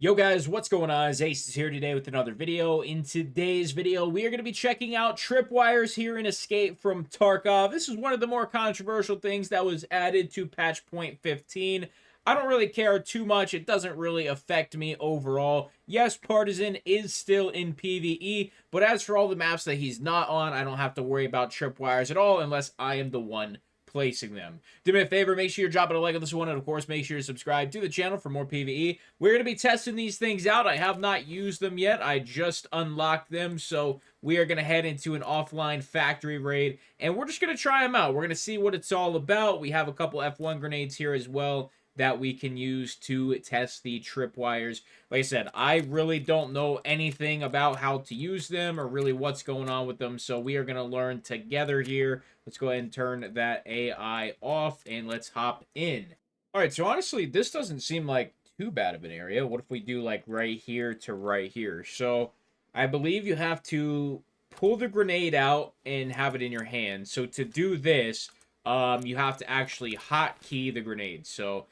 Yo guys, what's going on? Acez is here today with another video. In today's video, we are going to be checking out tripwires here in Escape from Tarkov. This is one of the more controversial things that was added to patch point 15. I don't really care too much. It doesn't really affect me overall. Yes, Partisan is still in PvE, but as for all the maps that he's not on, I don't have to worry about tripwires at all unless I am the one placing them. Do me a favor, make sure you're dropping a like on this one, and of course make sure you subscribe to the channel for more PvE. We're going to be testing these things out. I have not used them yet. I just unlocked them, so we are going to head into an offline factory raid, and we're just going to try them out. We're going to see what it's all about. We have a couple F1 grenades here as well that we can use to test the tripwires. Like I said, I really don't know anything about how to use them or really what's going on with them, so we are going to learn together here. Let's go ahead and turn that AI off, and let's hop in. All right, so honestly, this doesn't seem like too bad of an area. What if we do like right here to right here? So I believe you have to pull the grenade out and have it in your hand. So to do this, you have to actually hotkey the grenade. So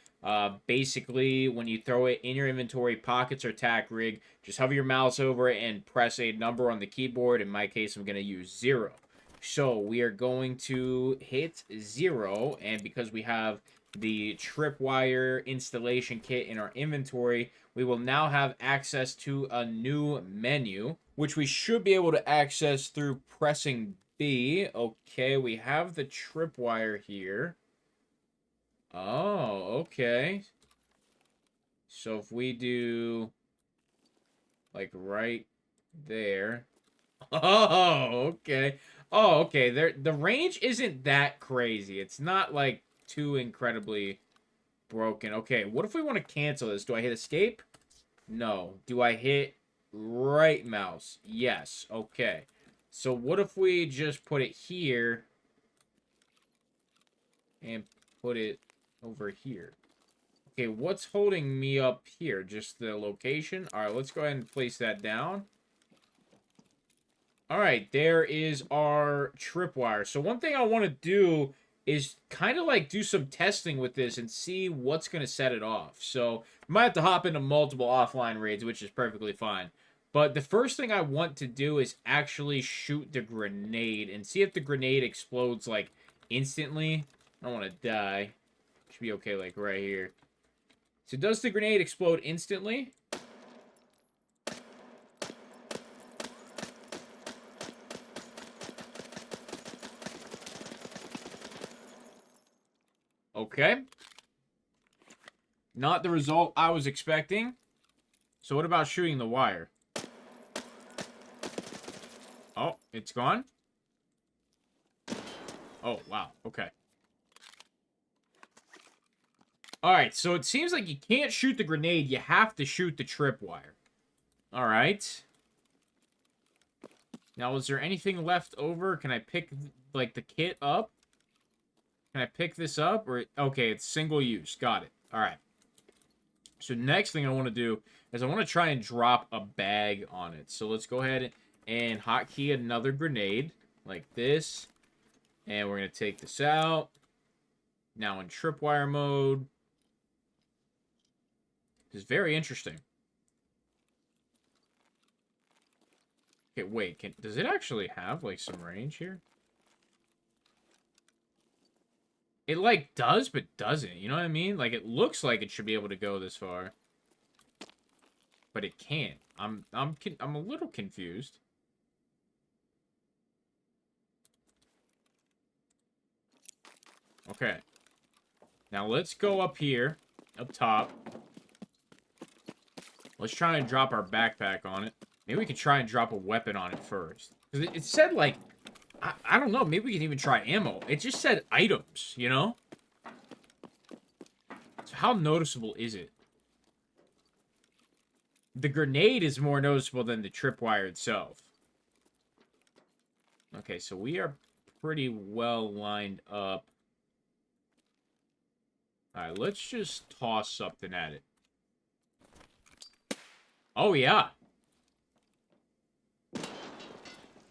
basically, when you throw it in your inventory, pockets, or tack rig, just hover your mouse over it and press a number on the keyboard. In my case, I'm going to use 0. So we are going to hit 0, and because we have the tripwire installation kit in our inventory, we will now have access to a new menu, which we should be able to access through pressing B. Okay, we have the tripwire here. Oh, okay. So if we do like right there. Oh, okay. Oh, okay. The range isn't that crazy. It's not like too incredibly broken. Okay, what if we want to cancel this? Do I hit escape? No. Do I hit right mouse? Yes. Okay. So what if we just put it here and put it over here? Okay, what's holding me up here? Just the location? All right, let's go ahead and place that down. All right, there is our tripwire. So one thing I want to do is kind of like do some testing with this and see what's going to set it off. So we might have to hop into multiple offline raids, which is perfectly fine. But the first thing I want to do is actually shoot the grenade and see if the grenade explodes like instantly. I don't want to die. Should be okay like right here. So does the grenade explode instantly? Okay. Not the result I was expecting. So what about shooting the wire? Oh, it's gone? Oh, wow. Okay. Alright, so it seems like you can't shoot the grenade. You have to shoot the tripwire. Alright. Now, is there anything left over? Can I pick, like, the kit up? Can I pick this up? Or okay, it's single use. Got it. Alright. So next thing I want to do is I want to try and drop a bag on it. So let's go ahead and hotkey another grenade like this. And we're going to take this out. Now in tripwire mode. This is very interesting. Okay, wait. Does it actually have, like, some range here? It, like, does, but doesn't. You know what I mean? Like, it looks like it should be able to go this far. But it can't. I'm a little confused. Okay. Now, let's go up here. Up top. Let's try and drop our backpack on it. Maybe we can try and drop a weapon on it first. Because it said, like... I don't know. Maybe we can even try ammo. It just said items, you know? So how noticeable is it? The grenade is more noticeable than the tripwire itself. Okay, so we are pretty well lined up. Alright, let's just toss something at it. Oh, yeah.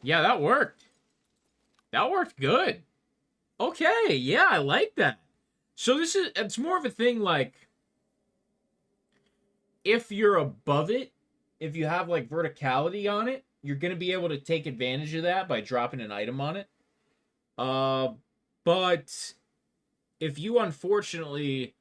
Yeah, that worked. That worked good. Okay, yeah, I like that. So it's more of a thing like if you're above it, if you have like verticality on it, you're going to be able to take advantage of that by dropping an item on it. But if you unfortunately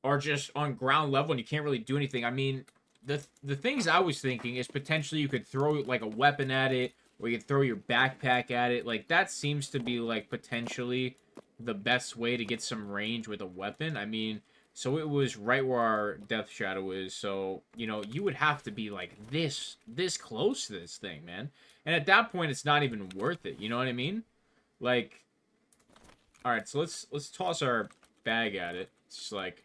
are just on ground level and you can't really do anything, I mean, the things I was thinking is potentially you could throw like a weapon at it, or you could throw your backpack at it. Like, that seems to be like potentially the best way to get some range with a weapon. I mean, so it was right where our death shadow is. So, you know, you would have to be like this close to this thing, man. And at that point, it's not even worth it. You know what I mean? Like, all right, so let's toss our bag at it. It's like,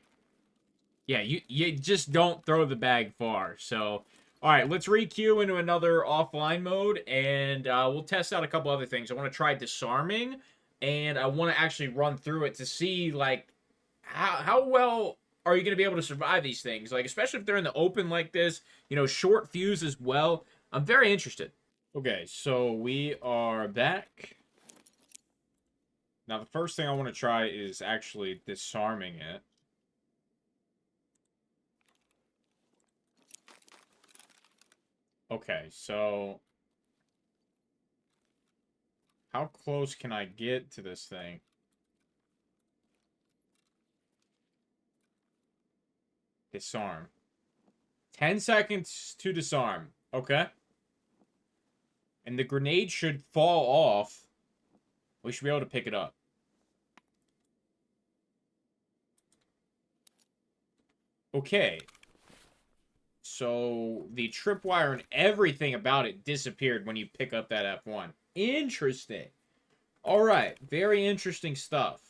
yeah, you just don't throw the bag far. So, all right, let's re-queue into another offline mode, and we'll test out a couple other things. I want to try disarming, and I want to actually run through it to see, like, how well are you going to be able to survive these things? Like, especially if they're in the open like this, you know, short fuse as well. I'm very interested. Okay, so we are back. Now, the first thing I want to try is actually disarming it. Okay, so how close can I get to this thing? Disarm. 10 seconds to disarm. Okay. And the grenade should fall off. We should be able to pick it up. Okay. So the tripwire and everything about it disappeared when you pick up that F1. Interesting. All right. Very interesting stuff.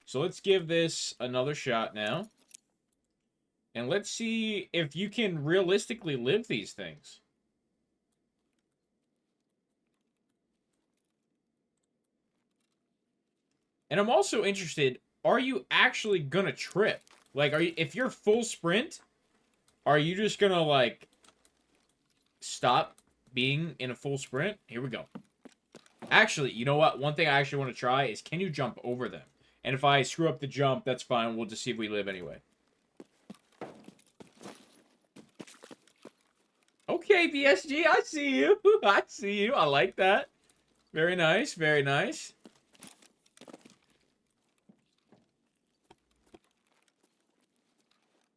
So let's give this another shot now. And let's see if you can realistically live these things. And I'm also interested, are you actually gonna trip? Like, if you're full sprint, are you just gonna, like, stop being in a full sprint? Here we go. Actually, you know what? One thing I actually want to try is, can you jump over them? And if I screw up the jump, that's fine. We'll just see if we live anyway. Okay, BSG, I see you. I see you. I like that. Very nice, very nice.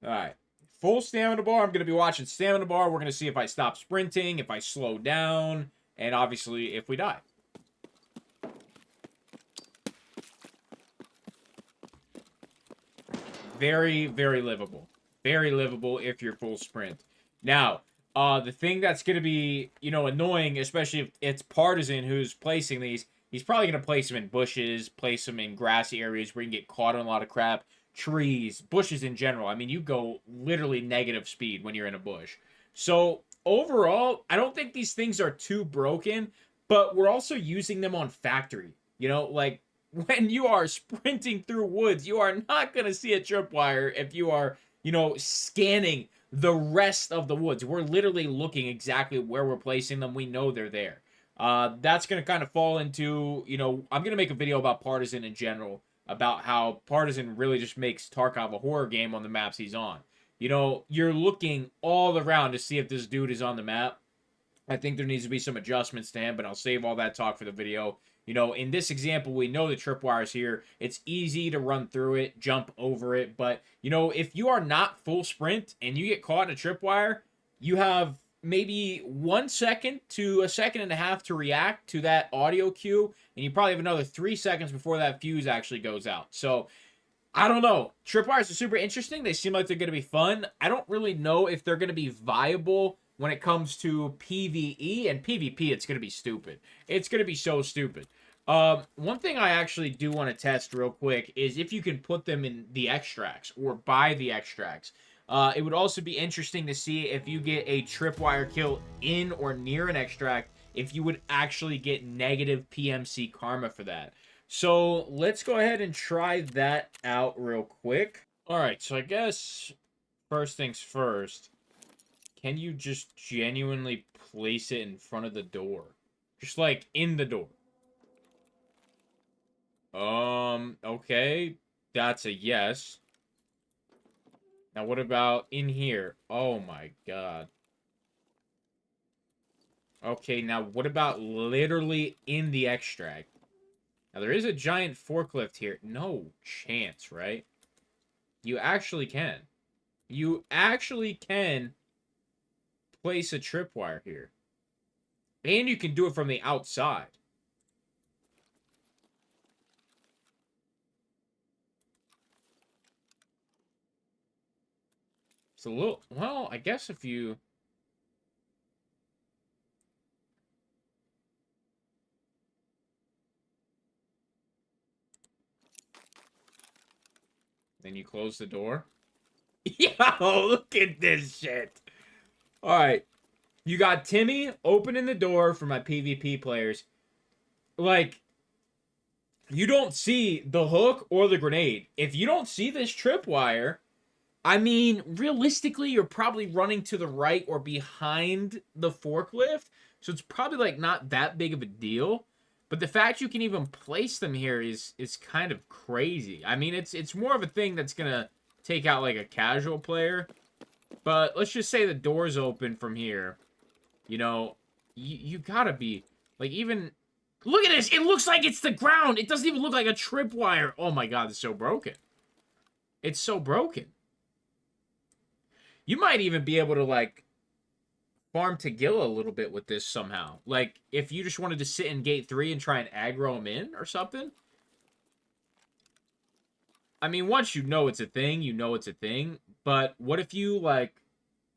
Alright. Full stamina bar. I'm going to be watching stamina bar. We're going to see if I stop sprinting, if I slow down, and obviously if we die. Very, very livable. Very livable if you're full sprint. Now, the thing that's going to be, you know, annoying, especially if it's Partisan who's placing these, he's probably going to place them in bushes, place them in grassy areas where you can get caught on a lot of crap. Trees, bushes in general. I mean, you go literally negative speed when you're in a bush. So, overall, I don't think these things are too broken, but we're also using them on factory. You know, like, when you are sprinting through woods, you are not going to see a tripwire if you are, you know, scanning the rest of the woods. We're literally looking exactly where we're placing them. We know they're there. That's going to kind of fall into, you know, I'm going to make a video about Partisan in general, about how Partisan really just makes Tarkov a horror game on the maps he's on. You know, you're looking all around to see if this dude is on the map. I think there needs to be some adjustments to him, but I'll save all that talk for the video. You know, in this example, we know the tripwire's here. It's easy to run through it, jump over it, but, you know, if you are not full sprint and you get caught in a tripwire, you have maybe 1 second to a second and a half to react to that audio cue, and you probably have another 3 seconds before that fuse actually goes out. So, I don't know. Tripwires are super interesting. They seem like they're going to be fun. I don't really know if they're going to be viable when it comes to PVE and PvP. It's going to be stupid. It's going to be so stupid. One thing I actually do want to test real quick is if you can put them in the extracts or buy the extracts. It would also be interesting to see if you get a tripwire kill in or near an extract, if you would actually get negative PMC karma for that. So let's go ahead and try that out real quick. All right, so I guess first things first, can you just genuinely place it in front of the door? Just like in the door. Okay, that's a yes. Now, what about in here? Oh, my God. Okay, now what about literally in the extract? Now, there is a giant forklift here. No chance, right? You actually can. You actually can place a tripwire here. And you can do it from the outside. It's a little... Well, I guess if you... Then you close the door. Yo, look at this shit. Alright. You got Timmy opening the door for my PvP players. Like, you don't see the hook or the grenade. If you don't see this tripwire, I mean, realistically, you're probably running to the right or behind the forklift. So it's probably, like, not that big of a deal. But the fact you can even place them here is kind of crazy. I mean, it's more of a thing that's going to take out, like, a casual player. But let's just say the door's open from here. You know, you gotta be, like, even... Look at this! It looks like it's the ground! It doesn't even look like a tripwire! Oh my god, it's so broken. It's so broken. You might even be able to, like, farm to Gil a little bit with this somehow. Like, if you just wanted to sit in gate 3 and try and aggro him in or something. I mean, once you know it's a thing, you know it's a thing. But what if you, like,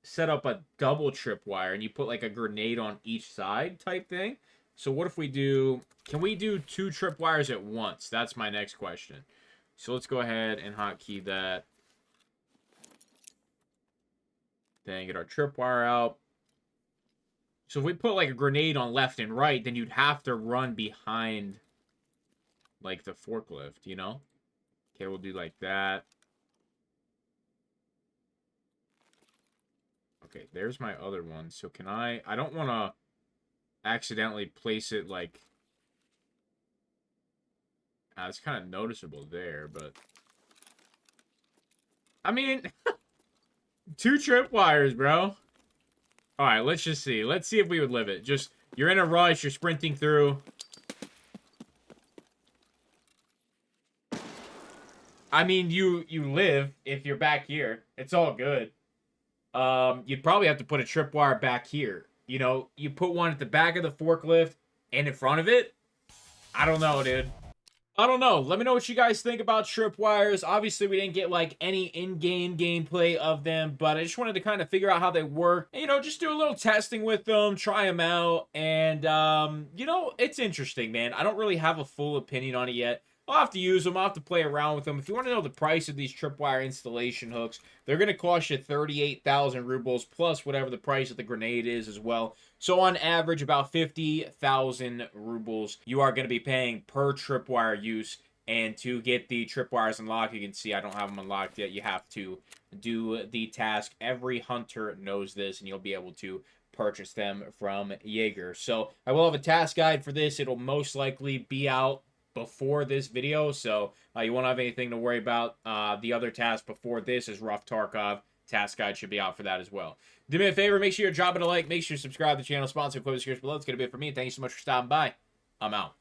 set up a double tripwire and you put, like, a grenade on each side type thing? So what if we do... Can we do 2 tripwires at once? That's my next question. So let's go ahead and hotkey that. Then get our tripwire out. So if we put, like, a grenade on left and right, then you'd have to run behind, like, the forklift, you know? Okay, we'll do like that. Okay, there's my other one. So can I don't want to accidentally place it, like... it's kind of noticeable there, but... I mean... 2 tripwires, bro. Alright, let's just see. Let's see if we would live it. Just, you're in a rush, you're sprinting through. I mean, you live if you're back here. It's all good. You'd probably have to put a tripwire back here. You know, you put one at the back of the forklift and in front of it. I don't know, dude. I don't know. Let me know what you guys think about tripwires. Obviously, we didn't get, like, any in-game gameplay of them, but I just wanted to kind of figure out how they work. And, you know, just do a little testing with them, try them out, and, you know, it's interesting, man. I don't really have a full opinion on it yet. I'll have to use them. I'll have to play around with them. If you want to know the price of these tripwire installation hooks, they're going to cost you 38,000 rubles plus whatever the price of the grenade is as well. So on average, about 50,000 rubles you are going to be paying per tripwire use. And to get the tripwires unlocked, you can see I don't have them unlocked yet. You have to do the task. Every hunter knows this, and you'll be able to purchase them from Jaeger. So I will have a task guide for this. It'll most likely be out before this video, so you won't have anything to worry about. The other task before this is Rough Tarkov. Task guide should be out for that as well. Do me a favor, make sure you're dropping a like, make sure you subscribe to the channel, sponsor, close the below. It's going to be it for me. Thank you so much for stopping by. I'm out.